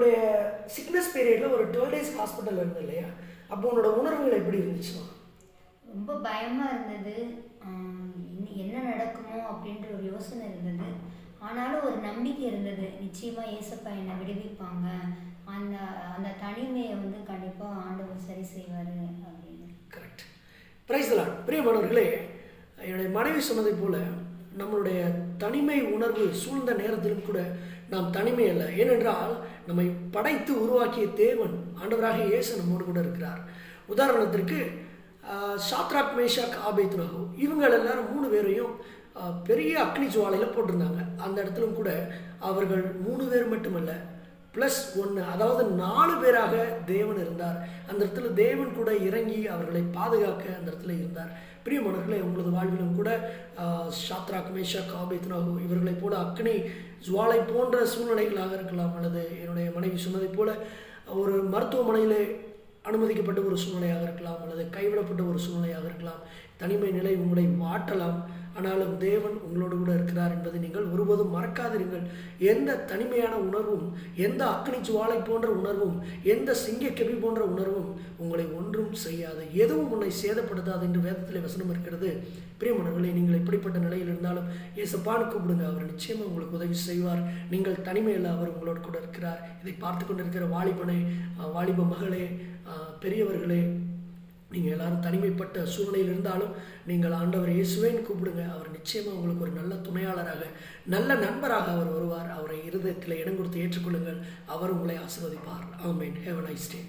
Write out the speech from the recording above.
உன்னுடைய சிக்னஸ் பீரியடில் ஒரு 12 days ஹாஸ்பிட்டல் இருந்தது இல்லையா? அப்போ உன்னோட உணர்வுகள் எப்படி இருந்துச்சுமா? ரொம்ப பயமாக இருந்தது. என்ன நடக்குமோ அப்படின்ற ஒரு யோசனை இருந்தது. ஆனாலும் ஒரு நம்பிக்கை இருந்தது, நிச்சயமாக ஏசப்பா என்னை விடுவிப்பாங்க, அந்த அந்த தனிமையை கண்டிப்பாக ஆண்டவர் சரி செய்வார் அப்படின்னு. கரெக்ட். Praise the Lord. பிரியமானவர்களே, என்னுடைய மனைவி சொன்னதை போல நம்மளுடைய தனிமை உணர்வு சூழ்ந்த நேரத்திலும் கூட நாம் தனிமை அல்ல. ஏனென்றால் நம்மை படைத்து உருவாக்கிய தேவன் ஆண்டவராக இயேசு நம்மோடு கூட இருக்கிறார். உதாரணத்திற்கு சாத்ராக், மேஷாக், ஆபேத்நேகோ இவங்கள் எல்லாரும் 3 பேரையும் பெரிய அக்னி ஜுவாலையில் போட்டிருந்தாங்க. அந்த இடத்துலும் கூட அவர்கள் 3 பேர் மட்டுமல்ல, +1, அதாவது 4 பேராக தேவன் இருந்தார். அந்த இடத்துல தேவன் கூட இறங்கி அவர்களை பாதுகாக்க அந்த இடத்துல இருந்தார். பிரியமானவர்களே, உங்களது வாழ்விலும் கூட சாத்ராக், மேஷாக், ஆபேத்நேகோ இவர்களை போல அக்னி ஜுவாலை போன்ற சூழ்நிலைகளாக இருக்கலாம், அல்லது என்னுடைய மனைவி சொன்னதை போல ஒரு மருத்துவமனையிலே அனுமதிக்கப்பட்ட ஒரு சூழ்நிலையாக இருக்கலாம், அல்லது கைவிடப்பட்ட ஒரு சூழ்நிலையாக இருக்கலாம். தனிமை நிலை உங்களை வாட்டலாம். ஆனாலும் தேவன் உங்களோடு கூட இருக்கிறார் என்பதை நீங்கள் ஒருபோதும் மறக்காதிருங்கள். எந்த தனிமையான உணர்வும், எந்த அக்னி ஜுவாலை போன்ற உணர்வும், எந்த சிங்கக்கெபி போன்ற உணர்வும் உங்களை ஒன்றும் செய்யாது, எதுவும் உன்னை சேதப்படுத்தாது என்று வேதத்தில் வசனம் இருக்கிறது. பிரியமானவர்களே, நீங்கள் எப்படிப்பட்ட நிலையில் இருந்தாலும் ஏசப்பான்னு கூப்பிடுங்க, அவர் நிச்சயமாக உங்களுக்கு உதவி செய்வார். நீங்கள் தனிமையில் அவர் உங்களோடு கூட இருக்கிறார். இதை பார்த்து கொண்டிருக்கிற வாலிபனே, வாலிப மகளே, பெரியவர்களே, நீங்கள் எல்லாரும் தனிமைப்பட்ட சூழ்நிலையில் இருந்தாலும் நீங்கள் ஆண்டவர் இயேசுவேன்னு கூப்பிடுங்க. அவர் நிச்சயமாக உங்களுக்கு ஒரு நல்ல துணையாளராக, நல்ல நண்பராக அவர் வருவார். அவரை இருதயத்தில் இடம் கொடுத்து ஏற்றுக்கொள்ளுங்கள். அவர் உங்களை ஆசீர்வதிப்பார். ஆமென். Have a nice day.